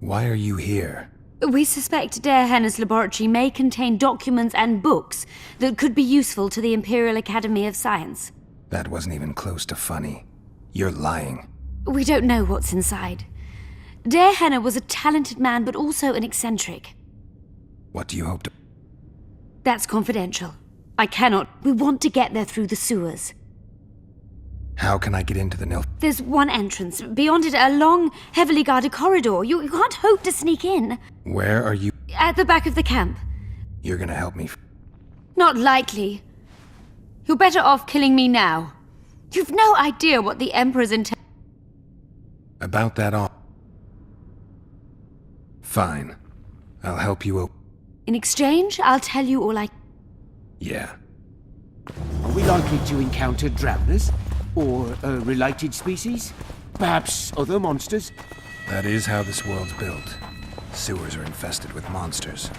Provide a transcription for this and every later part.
Why are you here? We suspect Der Henne's laboratory may contain documents and books that could be useful to the Imperial Academy of Science. That wasn't even close to funny. You're lying. We don't know what's inside. Der Henne was a talented man, but also an eccentric. What do you hope to... That's confidential. I cannot. We want to get there through the sewers. How can I get into the Nil... There's one entrance. Beyond it, a long, heavily guarded corridor. You can't hope to sneak in. Where are you... At the back of the camp. You're gonna help me... Not likely. You're better off killing me now. You've no idea what the Emperor's intent... About that all... Fine. I'll help you open... In exchange, I'll tell you all I... Yeah. Are we likely to encounter drowners? Or a related species? Perhaps other monsters? That is how this world's built. Sewers are infested with monsters.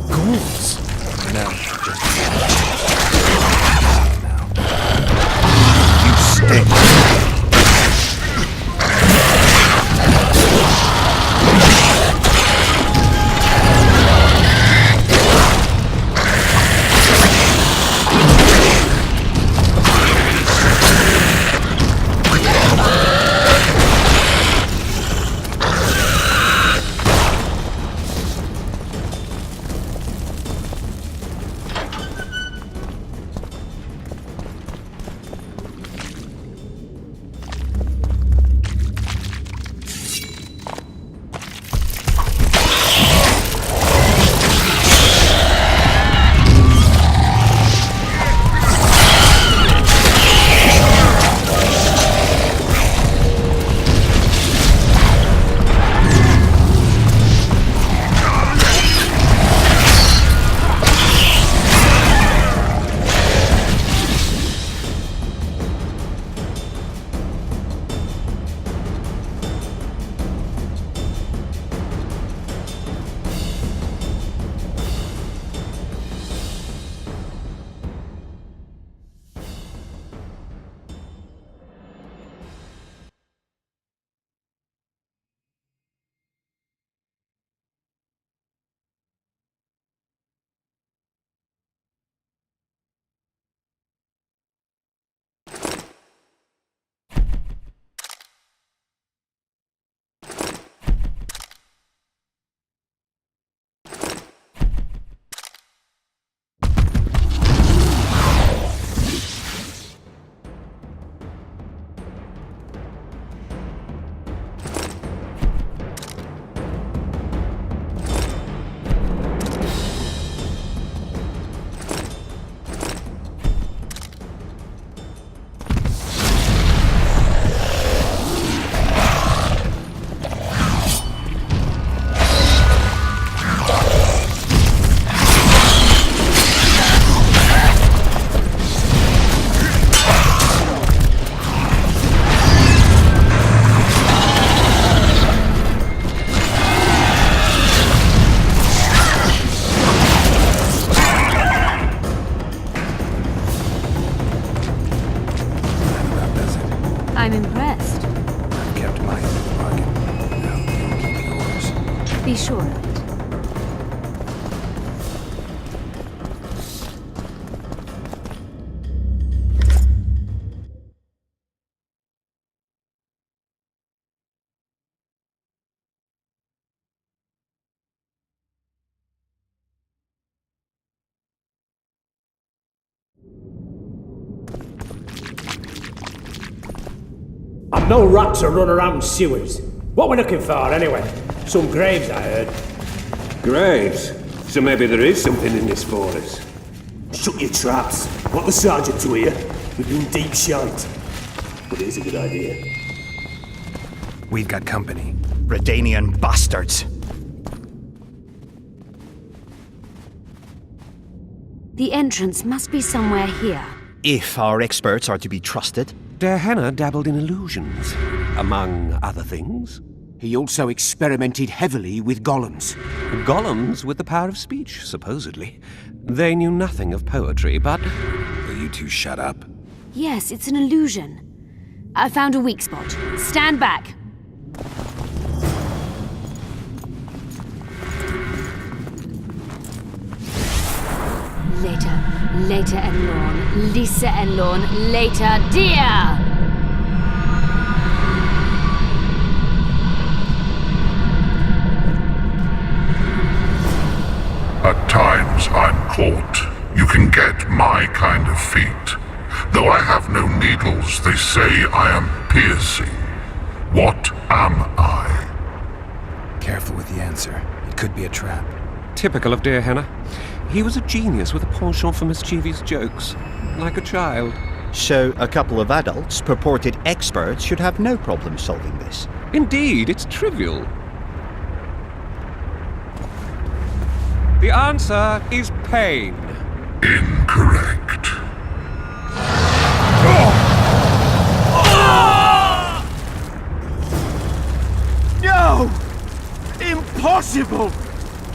Ghouls? No, just... now. You stink! I'm impressed. I've kept mine in the bargain. Now you keep yours. Be sure of it. I'm no rat to run around sewers. What we're looking for, anyway? Some graves, I heard. Graves? So maybe there is something in this for us. Shut your traps. Want the sergeant to hear? We've been deep shite. But it is a good idea. We've got company. Redanian bastards. The entrance must be somewhere here. If our experts are to be trusted. Der Henne dabbled in illusions, among other things. He also experimented heavily with golems. Golems with the power of speech, supposedly. They knew nothing of poetry, but... Will you two shut up? Yes, it's an illusion. I found a weak spot. Stand back. Later and Lorne. Lisa and Lorne. Later, dear! At times I'm caught. You can get my kind of feat. Though I have no needles, they say I am piercing. What am I? Careful with the answer. It could be a trap. Typical of dear Hannah. He was a genius with a penchant for mischievous jokes. Like a child. So a couple of adults, purported experts, should have no problem solving this. Indeed, it's trivial. The answer is pain. Incorrect. No! Impossible!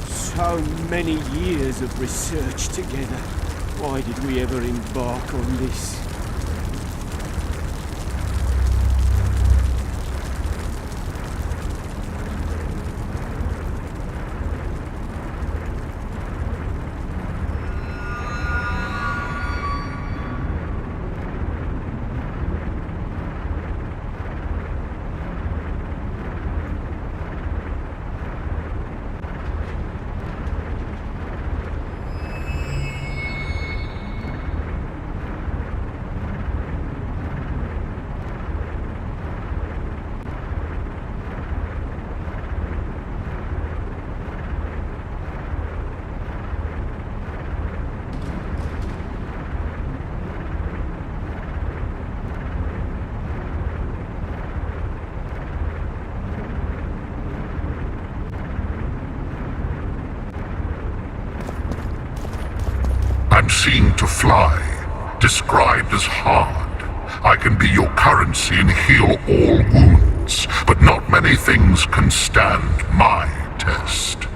So many years of research together. Why did we ever embark on this? I'm seen to fly, described as hard. I can be your currency and heal all wounds, but not many things can stand my test.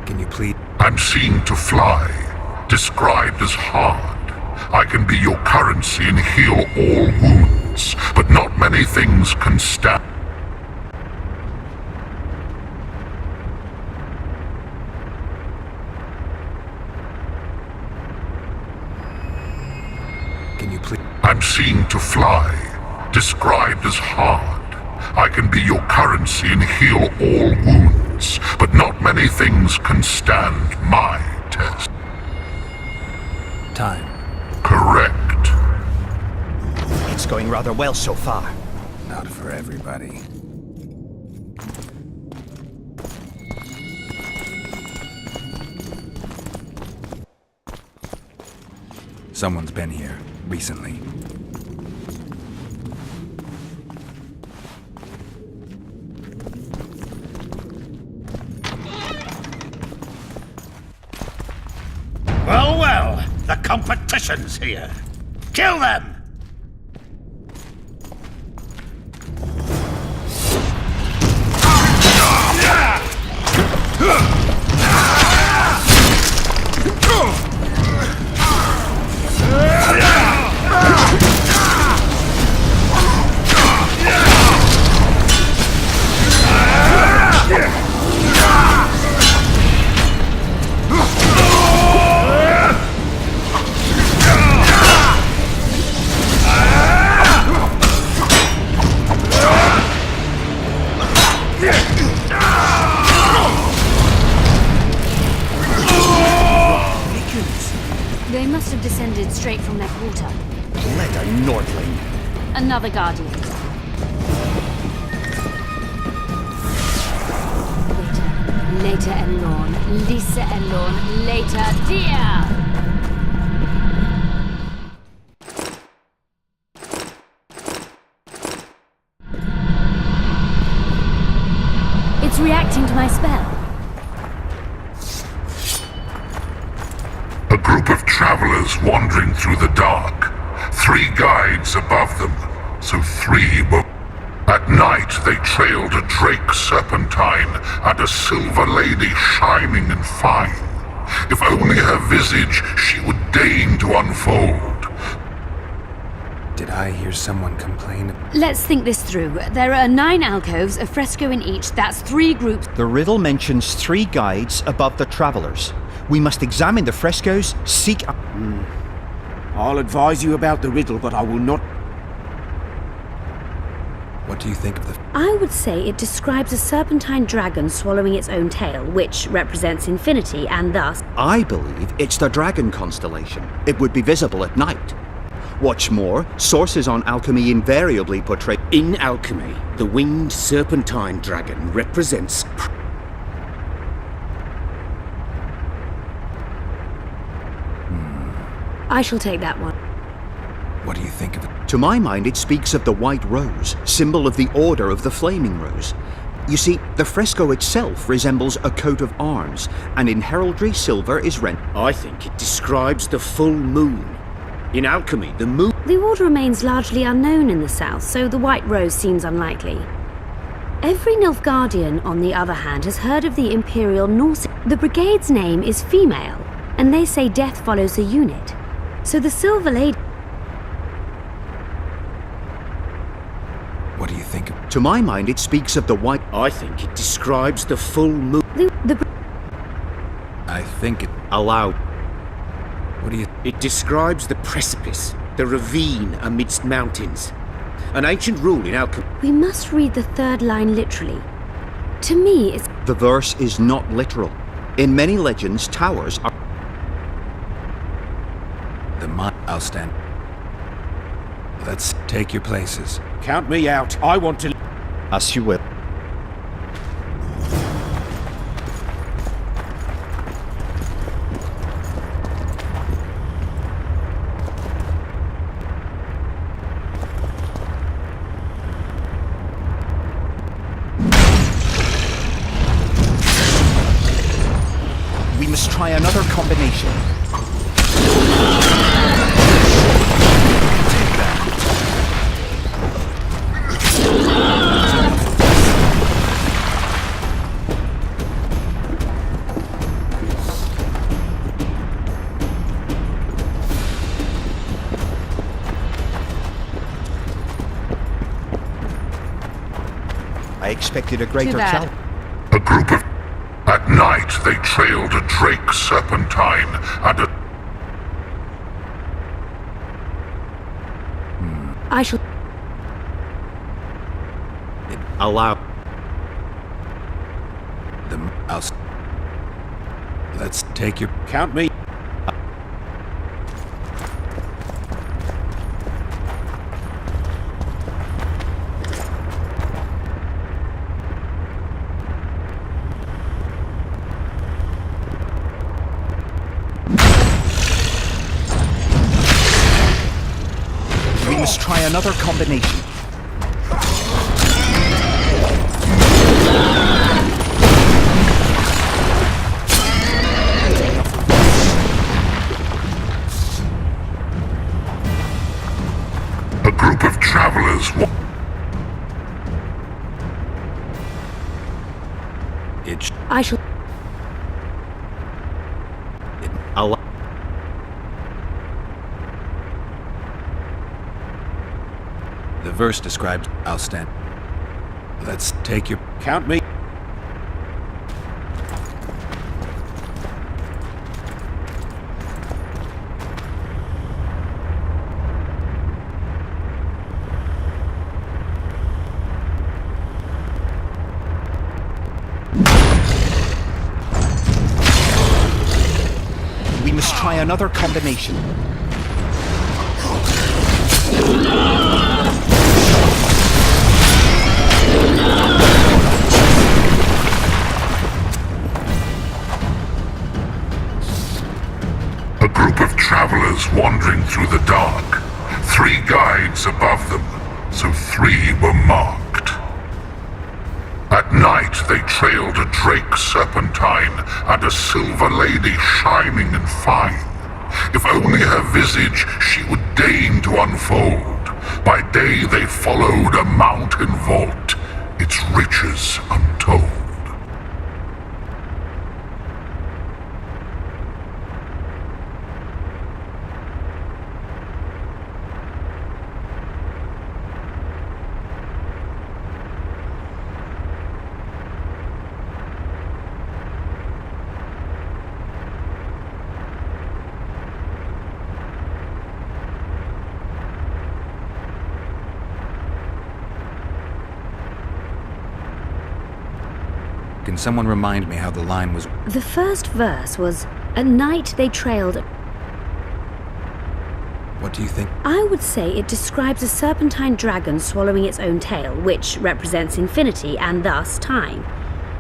Can you please... I'm seen to fly, described as hard. I can be your currency and heal all wounds, but not many things can stand. Can you please... I'm seen to fly, described as hard. I can be your currency and heal all wounds, but not many things can stand my test. Time. Correct. It's going rather well so far. Not for everybody. Someone's been here recently. Well, well, the competition's here. Kill them! They must have descended straight from their quarter. Leather Nordling. Another guardian. Later and Lorne. Lisa and Lorne. Later, dear! It's reacting to my spell. A group of travelers wandering through the dark. 3 guides above them, so 3 were... At night they trailed a drake serpentine and a silver lady shining and fine. If only her visage she would deign to unfold. Did I hear someone complain? Let's think this through. There are 9 alcoves, a fresco in each. That's 3 groups. The riddle mentions 3 guides above the travellers. We must examine the frescoes, seek... I'll advise you about the riddle, but I will not... What do you think of the... I would say it describes a serpentine dragon swallowing its own tail, which represents infinity, and thus... I believe it's the dragon constellation. It would be visible at night. What's more, sources on alchemy invariably portray... In alchemy, the winged serpentine dragon represents... I shall take that one. What do you think of it? To my mind, it speaks of the white rose, symbol of the Order of the Flaming Rose. You see, the fresco itself resembles a coat of arms, and in heraldry, silver is rent. I think it describes the full moon. In alchemy, the moon... The order remains largely unknown in the south, so the White Rose seems unlikely. Every Nilfgaardian, on the other hand, has heard of the Imperial Norse. The brigade's name is female, and they say death follows a unit. So the Silver Lady... What do you think of... To my mind, it speaks of the white... I think it describes the full moon. I think it... Allow. What do you... It describes the precipice, the ravine amidst mountains. An ancient rule in alchemy. We must read the 3rd line literally. To me, it's... The verse is not literal. In many legends, towers are... I'll stand. Let's take your places. Count me out. I want to... As you will. We must try another combination. I expected a greater challenge. A group of... At night they trailed a drake serpentine and a... I shall... Allow. Let's take your... Count me. We must try another combination. A group of travelers... I shall... Allow. The verse describes... I'll stand. Let's take your... Count me. We must try another combination. A group of travelers wandering through the dark. 3 guides above them, so 3 were marked. At night they trailed a drake serpentine and a silver lady shining and fine. If only her visage she would deign to unfold. By day they followed a mount mountain vault, its riches untold. Can someone remind me how the line was? The first verse was, "At night they trailed." What do you think? I would say it describes a serpentine dragon swallowing its own tail, which represents infinity and thus time.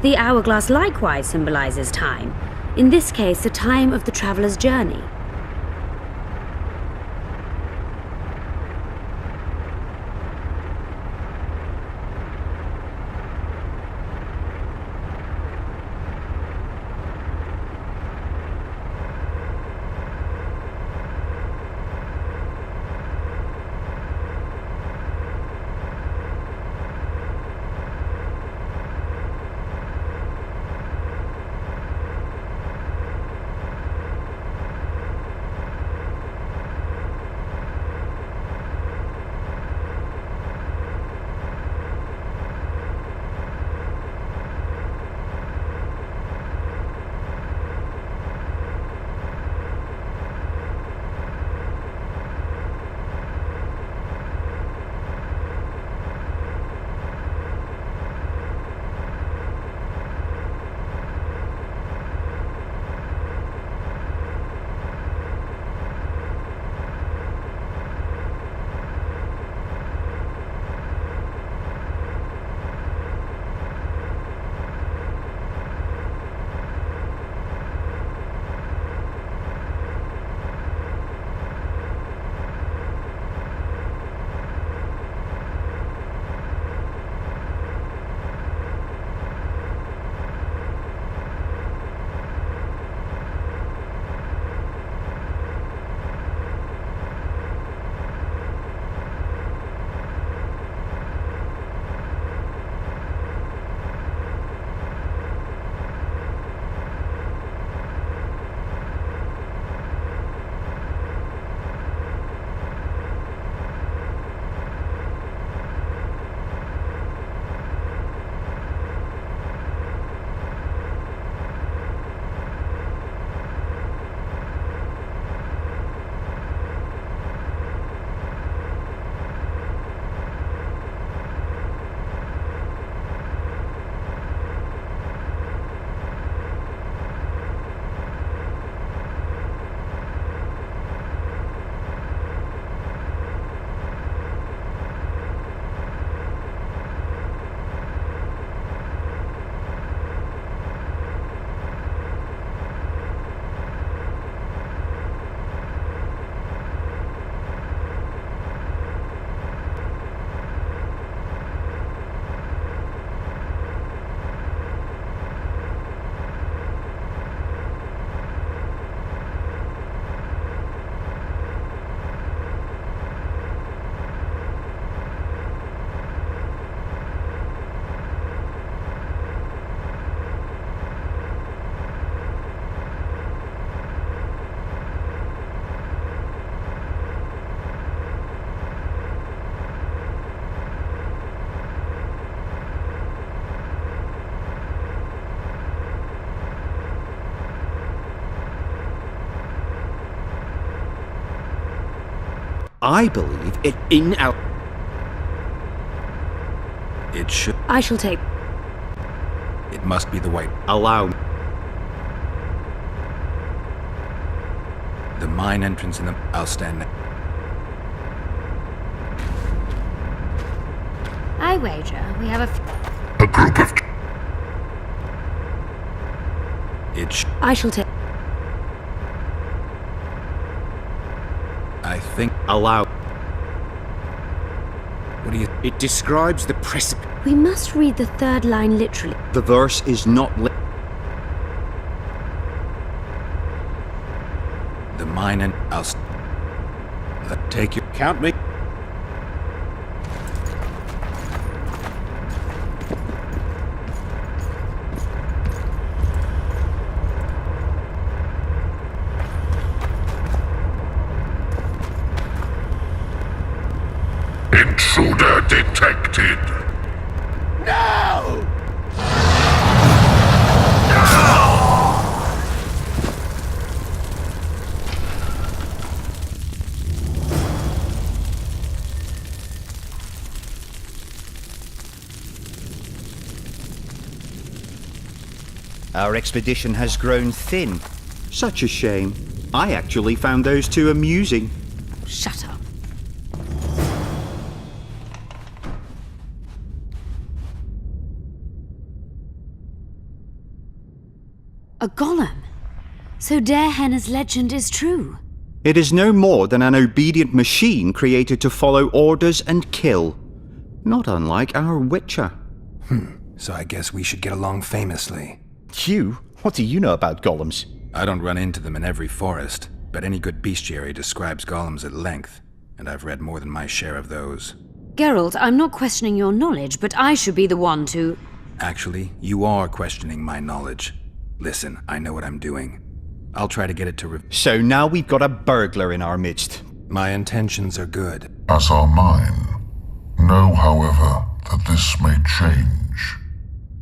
The hourglass likewise symbolizes time. In this case, the time of the traveler's journey. I believe it in our... It should. I shall take... It must be the white. Allow... The mine entrance in the... I'll stand there. I wager we have A group of... It sh... I shall take... I think... Allow... What do you... It describes the precipice. We must read the third line literally. The verse is not... The mine and... I'll... Take your... Count me. Our expedition has grown thin. Such a shame. I actually found those two amusing. Shut up. A golem. So Henna's legend is true. It is no more than an obedient machine created to follow orders and kill. Not unlike our Witcher. So I guess we should get along famously. You? What do you know about golems? I don't run into them in every forest, but any good bestiary describes golems at length, and I've read more than my share of those. Geralt, I'm not questioning your knowledge, but I should be the one to... Actually, you are questioning my knowledge. Listen, I know what I'm doing. I'll try to get it to So now we've got a burglar in our midst. My intentions are good. As are mine. Know, however, that this may change.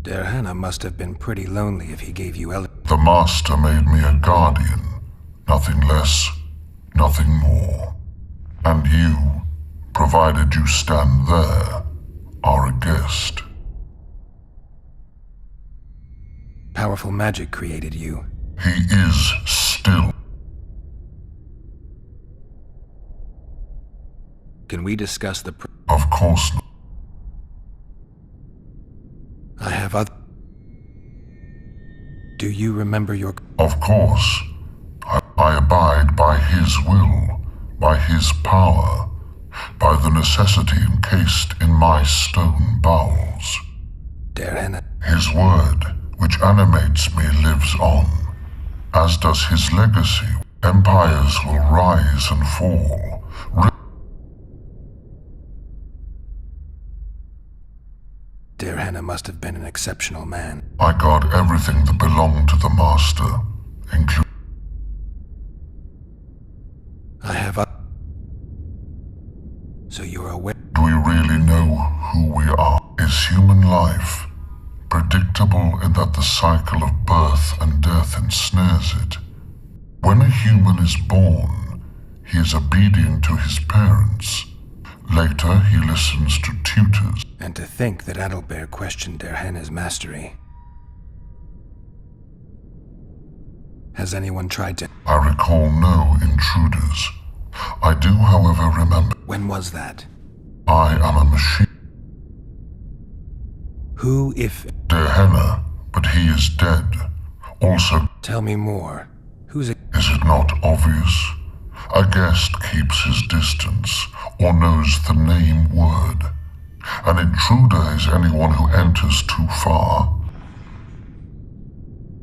Henna must have been pretty lonely if he gave you The Master made me a guardian. Nothing less, nothing more. And you, provided you stand there, are a guest. Powerful magic created you. He is still. Can we discuss the Of course not. I have other... Do you remember your... Of course. I abide by his will, by his power, by the necessity encased in my stone bowels. Henna. His word, which animates me, lives on, as does his legacy. Empires will rise and fall. Henna must have been an exceptional man. I guard everything that belonged to the Master, including... I have So you're aware... Do we really know who we are? Is human life predictable in that the cycle of birth and death ensnares it? When a human is born, he is obedient to his parents. Later, he listens to tutors. And to think that Adalbert questioned Henna's mastery. Has anyone tried to... I recall no intruders. I do, however, remember... When was that? I am a machine. Who, if... Henna, but he is dead. Also... Tell me more. Who's it? Is it not obvious? A guest keeps his distance, or knows the name word. An intruder is anyone who enters too far.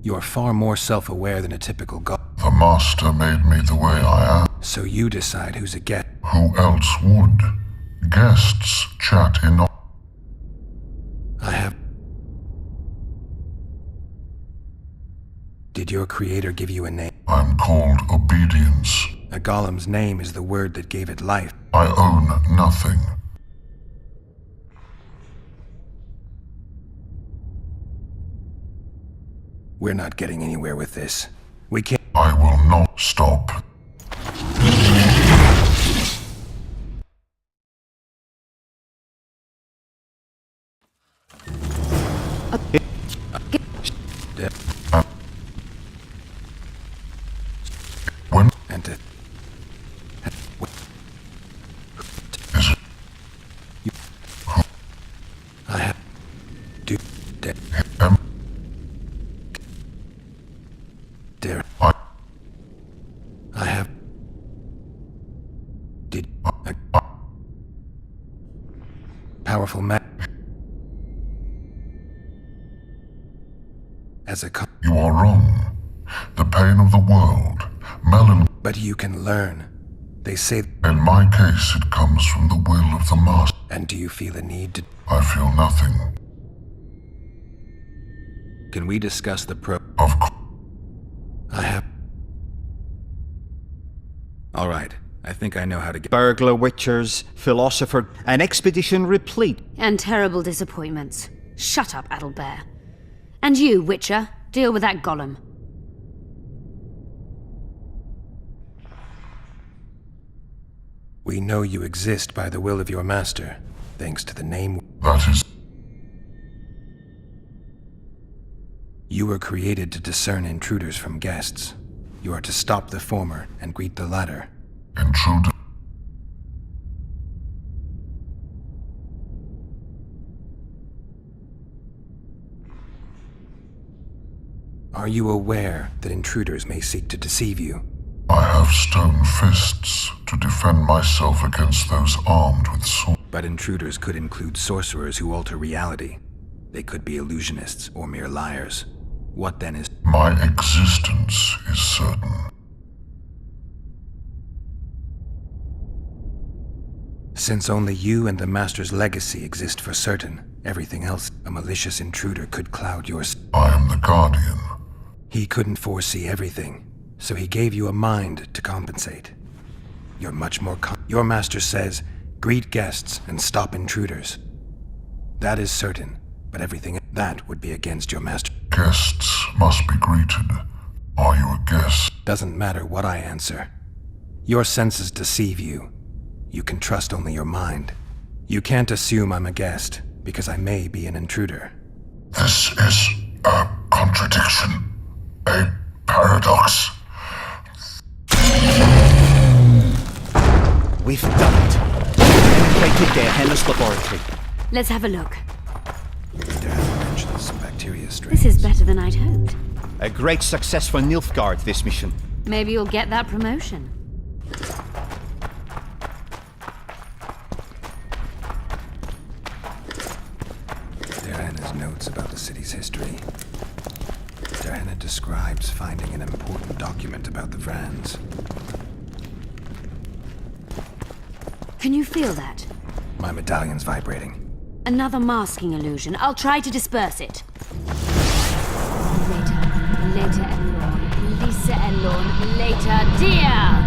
You're far more self-aware than a typical god. The Master made me the way I am. So you decide who's a guest. Who else would? Guests chat in... I have... Did your creator give you a name? I'm called Obedience. A golem's name is the word that gave it life. I own nothing. We're not getting anywhere with this. We can't... I will not stop. When And to... is it? I have... Do... Am Dare... I? I have... Did... Powerful man... As a... You are wrong. The pain of the world, melancholy. But you can learn. They say... In my case, it comes from the will of the Master. And do you feel a need to... I feel nothing. Can we discuss the Of course. I have... Alright, I think I know how to get... Burglar, witchers, philosopher, an expedition replete. And terrible disappointments. Shut up, Adalbert. And you, Witcher, deal with that golem. We know you exist by the will of your master, thanks to the name... That is... You were created to discern intruders from guests. You are to stop the former and greet the latter. Intruder. Are you aware that intruders may seek to deceive you? I have stone fists to defend myself against those armed with swords. But intruders could include sorcerers who alter reality. They could be illusionists or mere liars. What then is... My existence is certain. Since only you and the Master's legacy exist for certain, everything else, a malicious intruder could cloud your... I am the Guardian. He couldn't foresee everything, so he gave you a mind to compensate. You're much more... Your Master says, greet guests and stop intruders. That is certain, but everything... That would be against your Master. Guests must be greeted. Are you a guest? Doesn't matter what I answer. Your senses deceive you. You can trust only your mind. You can't assume I'm a guest, because I may be an intruder. This is a contradiction. A paradox. We've done it. Penetrated Gehenna's laboratory. Let's have a look. Dad mentioned some bacteria strains. This is better than I'd hoped. A great success for Nilfgaard, this mission. Maybe you'll get that promotion. Diana's notes about the city's history. Diana describes finding an important document about the Vrans. Can you feel that? My medallion's vibrating. Another masking illusion. I'll try to disperse it. Later Elorn. Lisa Elorn. Later, dear!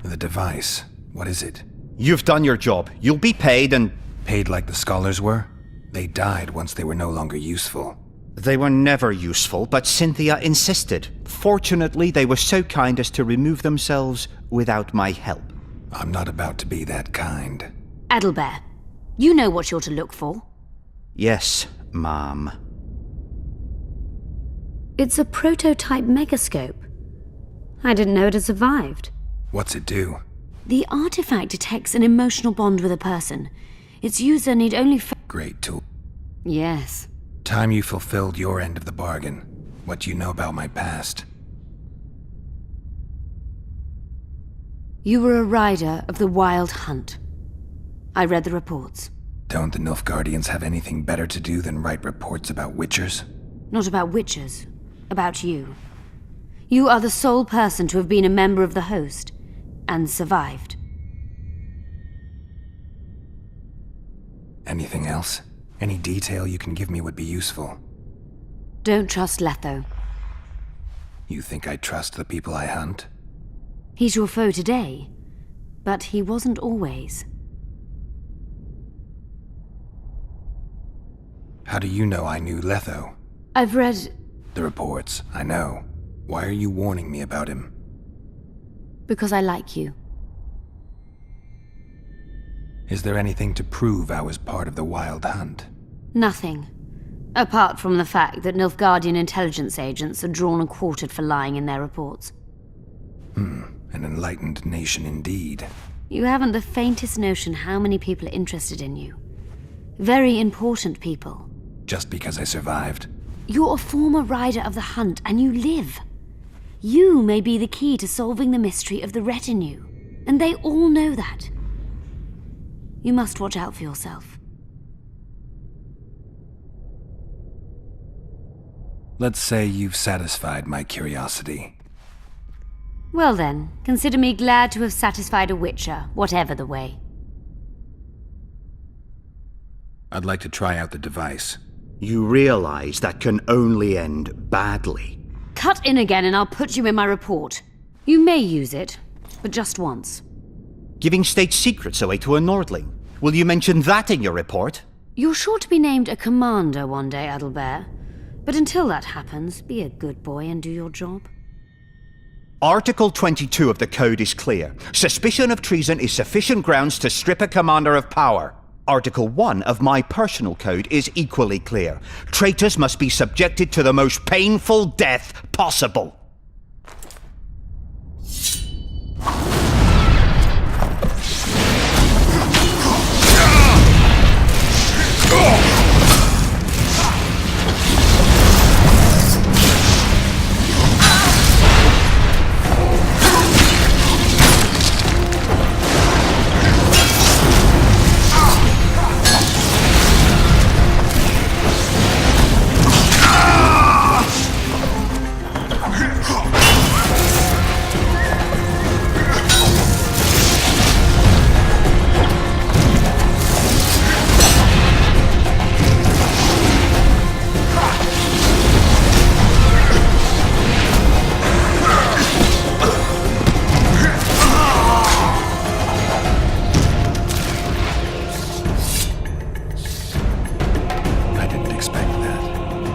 The device. What is it? You've done your job. You'll be paid and... Paid like the scholars were? They died once they were no longer useful. They were never useful, but Cynthia insisted. Fortunately, they were so kind as to remove themselves without my help. I'm not about to be that kind. Adalbert, you know what you're to look for. Yes, Ma'am. It's a prototype megascope. I didn't know it had survived. What's it do? The artifact detects an emotional bond with a person. Its user need only... Great tool. Yes. Time you fulfilled your end of the bargain. What do you know about my past? You were a rider of the Wild Hunt. I read the reports. Don't the Nilfgaardians have anything better to do than write reports about witchers? Not about witchers. About you. You are the sole person to have been a member of the host, and survived. Anything else? Any detail you can give me would be useful. Don't trust Letho. You think I trust the people I hunt? He's your foe today, but he wasn't always. How do you know I knew Letho? I've read... The reports, I know. Why are you warning me about him? Because I like you. Is there anything to prove I was part of the Wild Hunt? Nothing. Apart from the fact that Nilfgaardian intelligence agents are drawn and quartered for lying in their reports. An enlightened nation indeed. You haven't the faintest notion how many people are interested in you. Very important people. Just because I survived? You're a former rider of the hunt, and you live. You may be the key to solving the mystery of the retinue, and they all know that. You must watch out for yourself. Let's say you've satisfied my curiosity. Well then, consider me glad to have satisfied a witcher, whatever the way. I'd like to try out the device. You realize that can only end badly. Cut in again and I'll put you in my report. You may use it, but just once. Giving state secrets away to a Nordling. Will you mention that in your report? You're sure to be named a commander one day, Adalbert. But until that happens, be a good boy and do your job. Article 22 of the Code is clear. Suspicion of treason is sufficient grounds to strip a commander of power. Article 1 of my personal code is equally clear. Traitors must be subjected to the most painful death possible.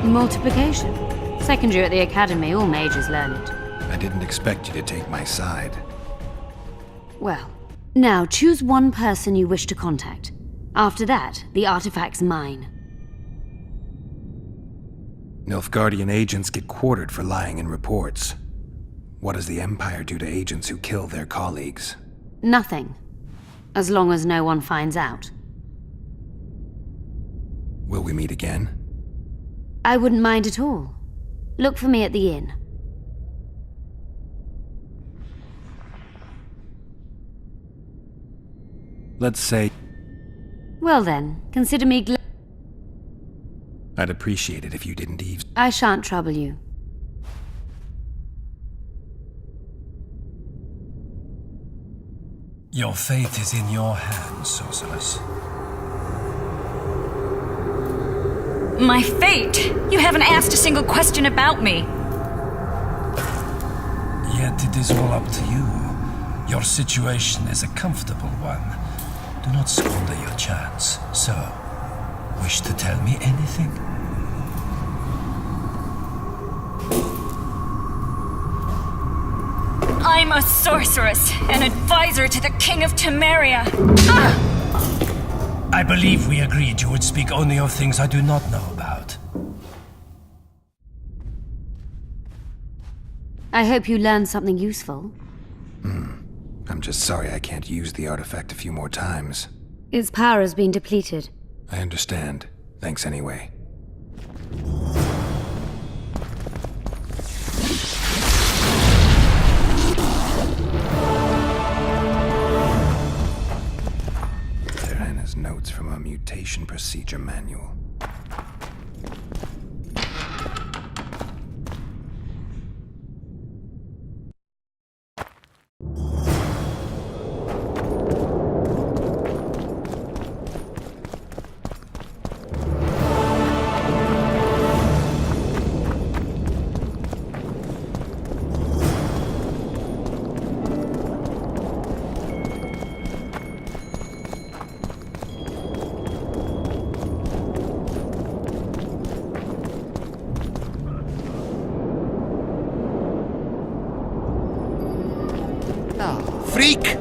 Multiplication. Second year at the academy, all mages learn it. I didn't expect you to take my side. Well, now choose one person you wish to contact. After that, the artifact's mine. Nilfgaardian agents get quartered for lying in reports. What does the Empire do to agents who kill their colleagues? Nothing. As long as no one finds out. Will we meet again? I wouldn't mind at all. Look for me at the inn. Let's say... Well then, consider me I'd appreciate it if you didn't eavesdrop. I shan't trouble you. Your fate is in your hands, sorceress. My fate? You haven't asked a single question about me. Yet it is all up to you. Your situation is a comfortable one. Do not squander your chance. So, wish to tell me anything? I'm a sorceress, an advisor to the King of Temeria. I believe we agreed you would speak only of things I do not know about. I hope you learned something useful. I'm just sorry I can't use the artifact a few more times. Its power has been depleted. I understand. Thanks anyway. Notes from a mutation procedure manual. Freak!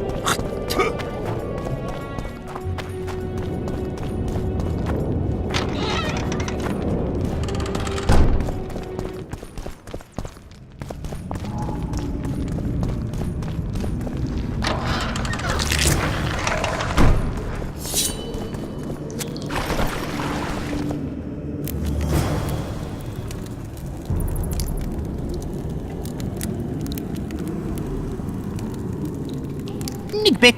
Nigbit.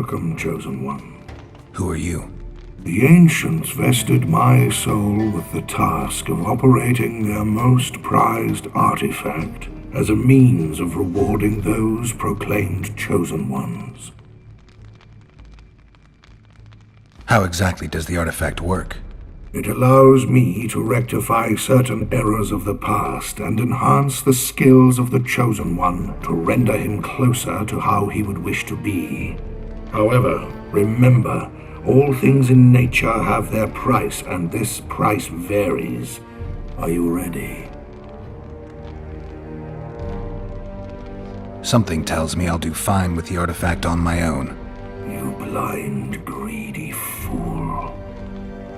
Welcome, Chosen One. Who are you? The Ancients vested my soul with the task of operating their most prized artifact as a means of rewarding those proclaimed Chosen Ones. How exactly does the artifact work? It allows me to rectify certain errors of the past and enhance the skills of the Chosen One to render him closer to how he would wish to be. However, remember, all things in nature have their price, and this price varies. Are you ready? Something tells me I'll do fine with the artifact on my own. You blind, greedy fool.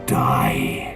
Die.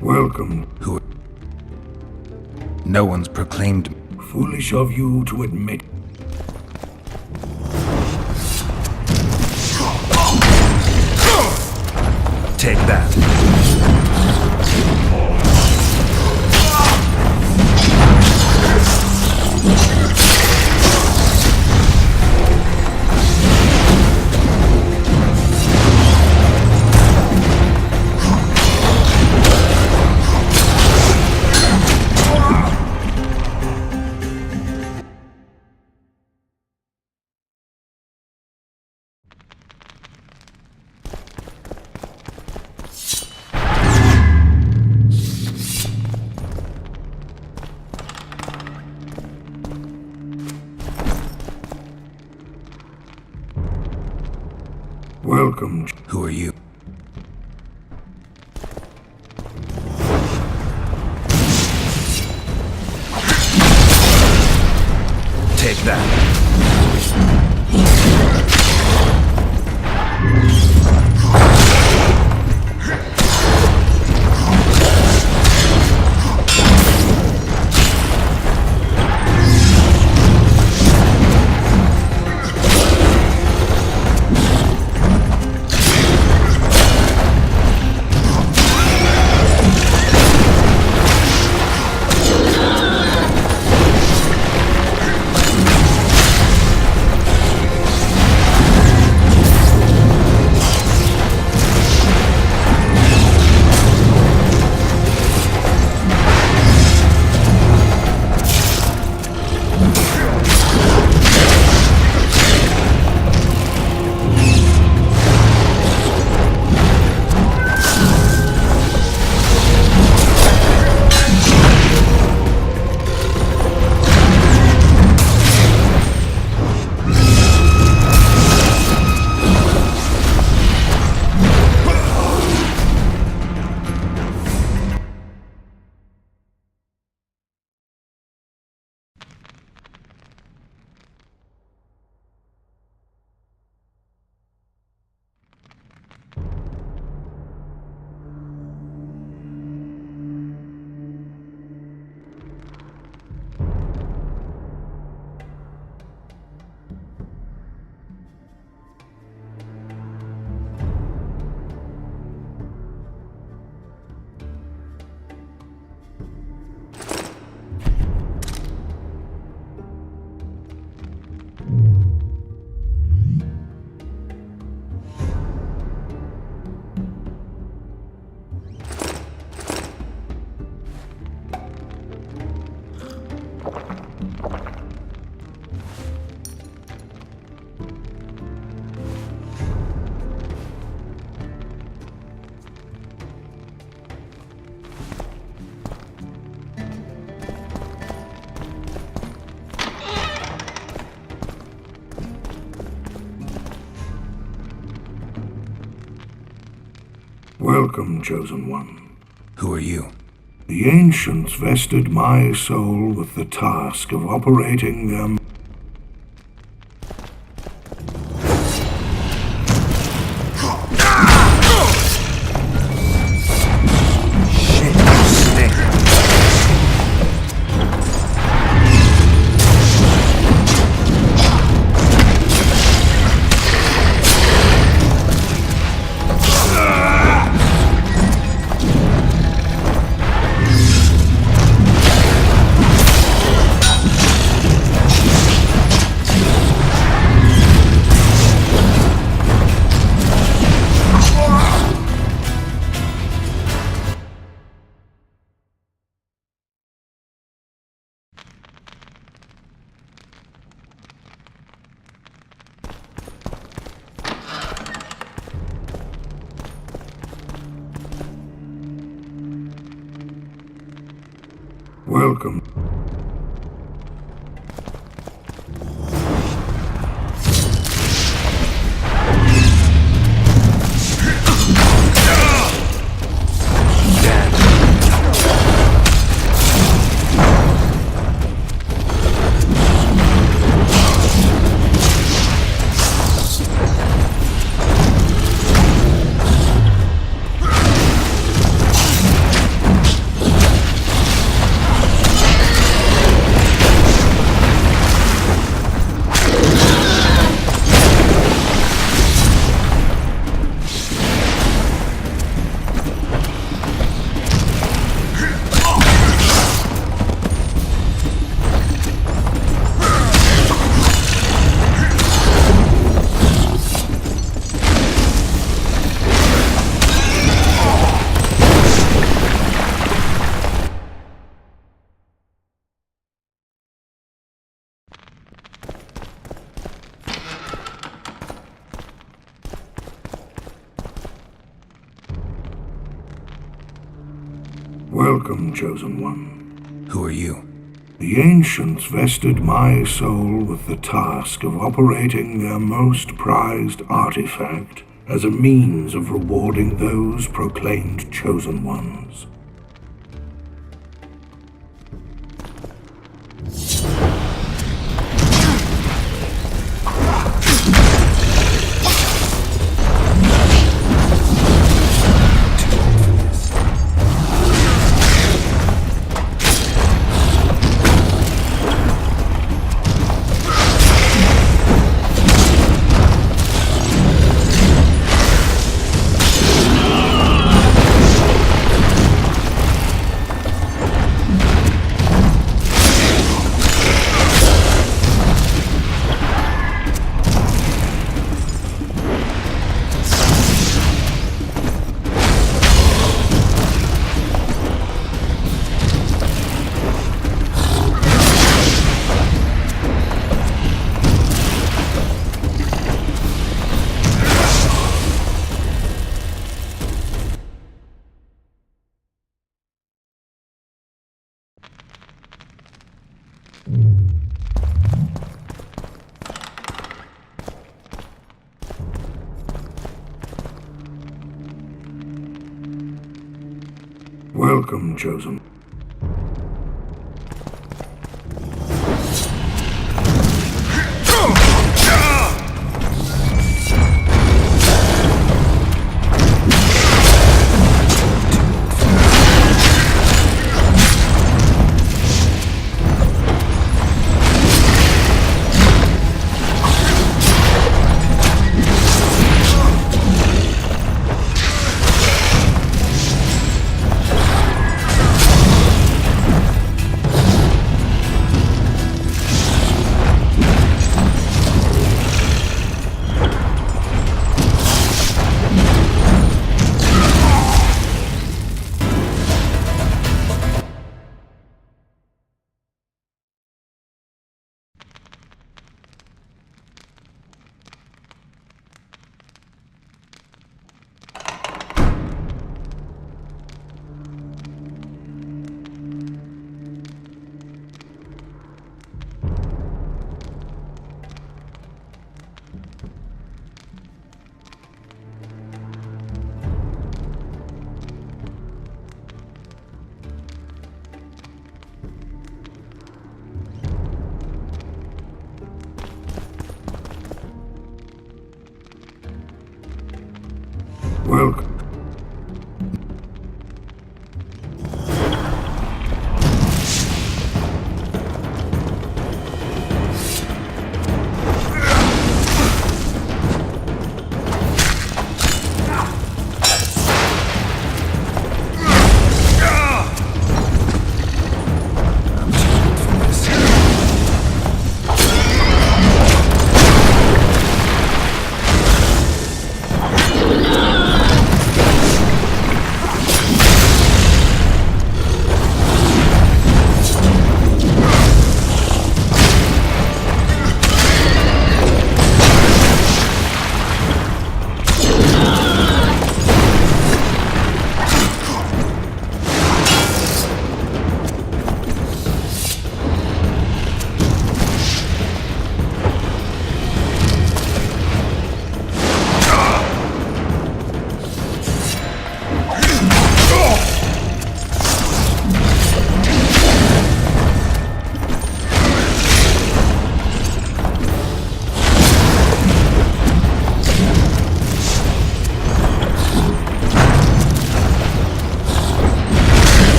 Welcome. Who? No one's proclaimed. Foolish of you to admit. Take that. Welcome. Who are you? Take that. Welcome, Chosen One. Who are you? The Ancients vested my soul with the task of operating them. Welcome. Welcome, Chosen One. Who are you? The Ancients vested my soul with the task of operating their most prized artifact as a means of rewarding those proclaimed Chosen Ones. Welcome, Chosen.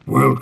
Well,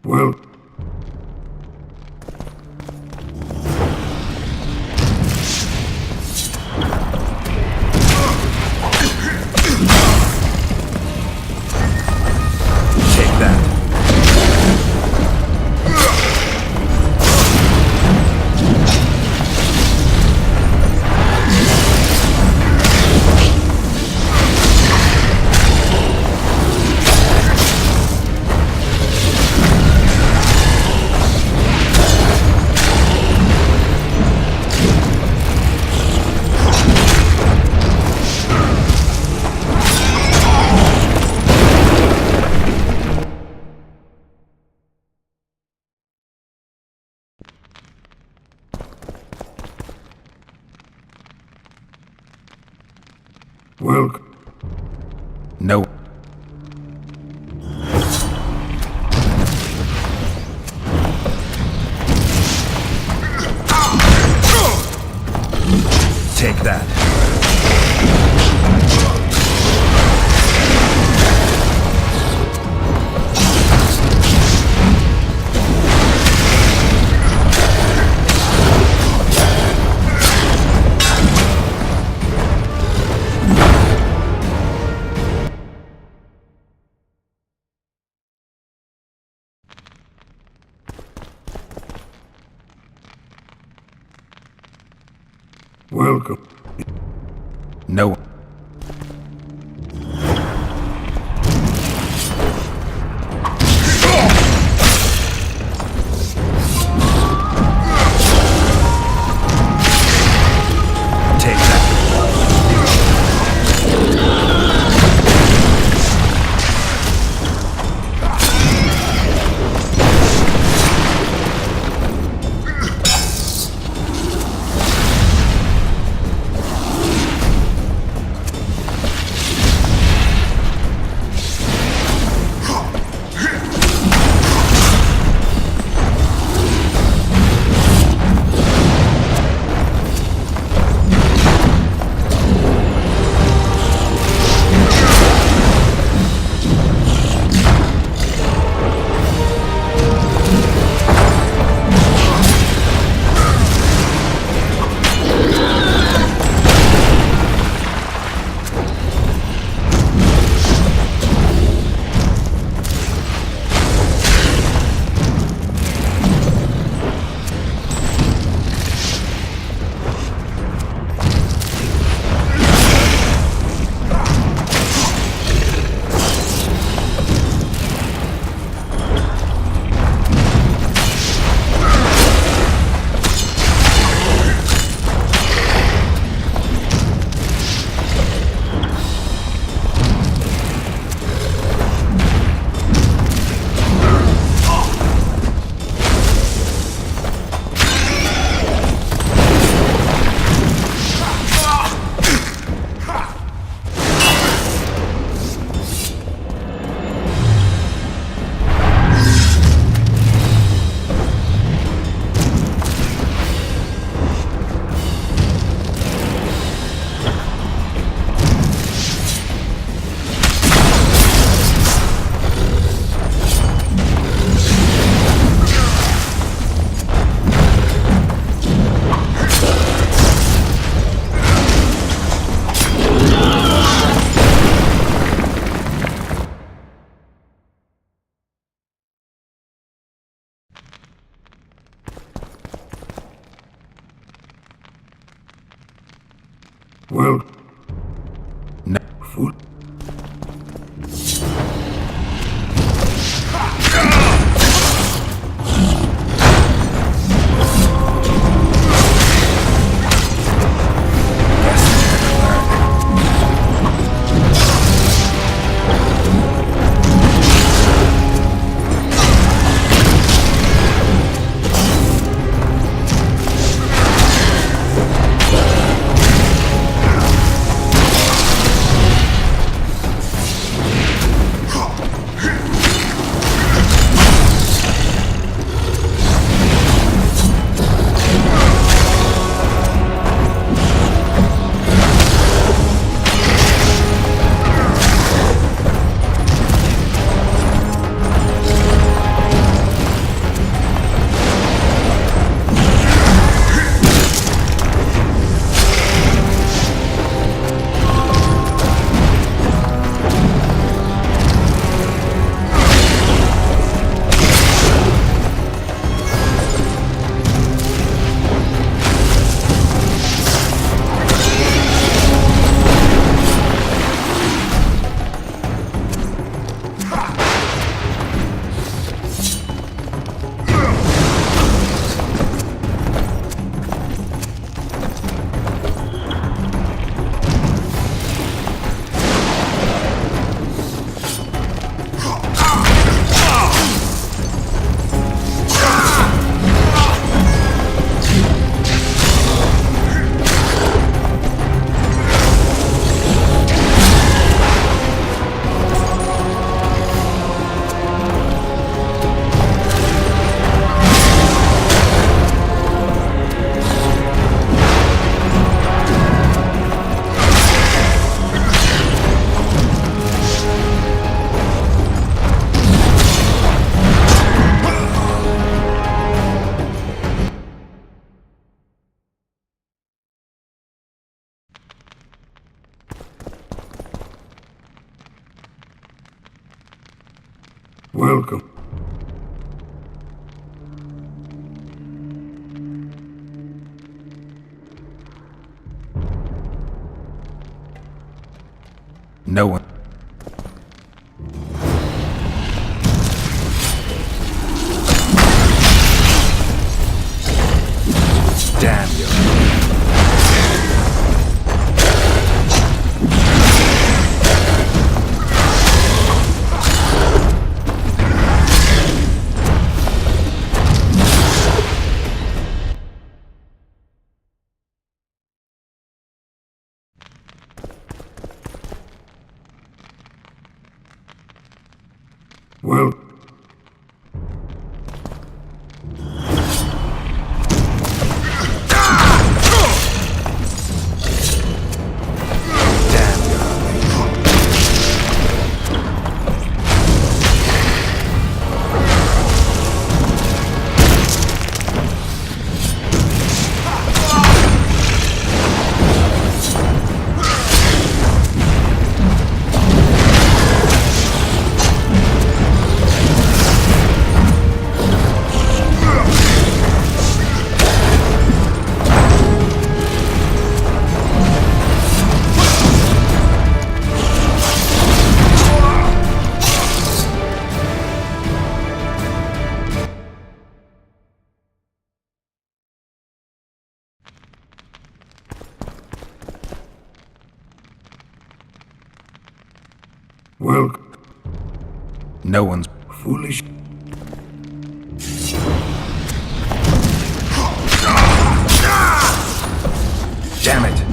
well, Take that. well, No. Take that. welcome. No. Take that. Well, No. food. No one. Damn you. Well, well, No one's. foolish. Damn it.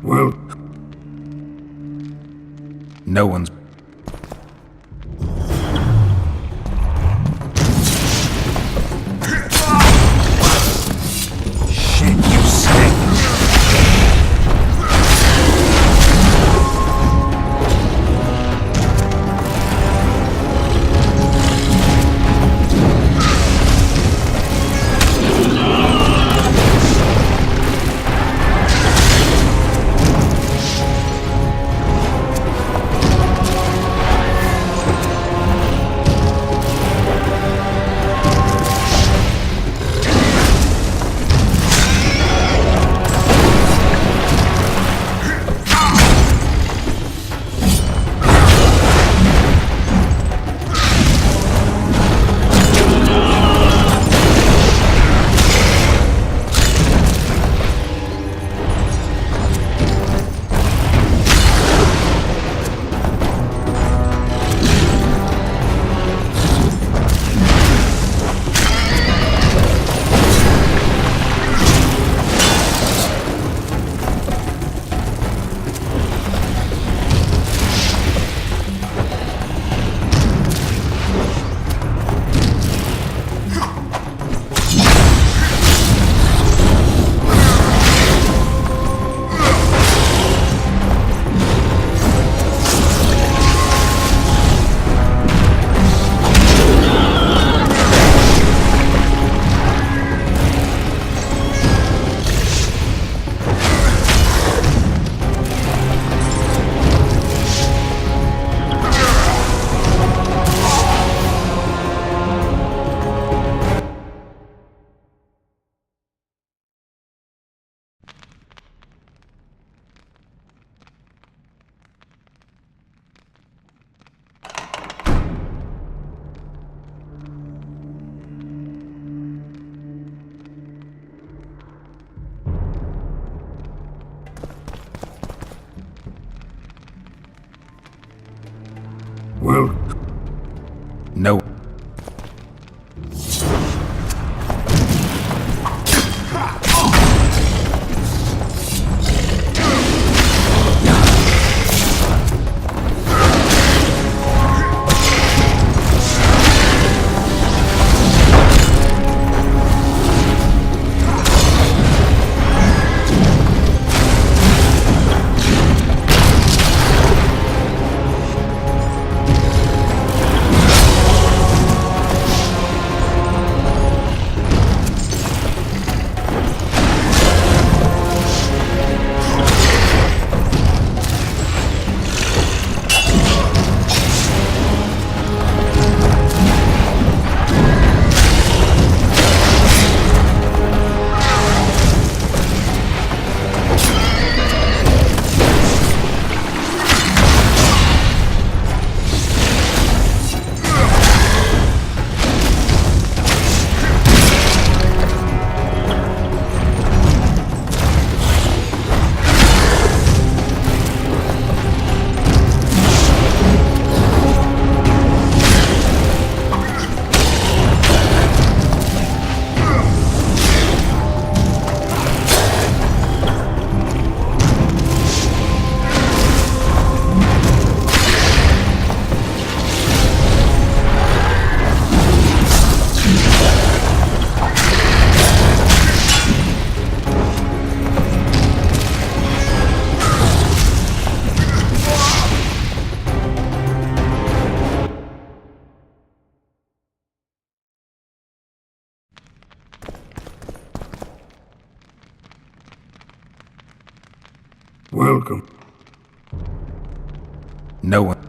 Well, No one's. Shit, you stink. well, No. Welcome. No one.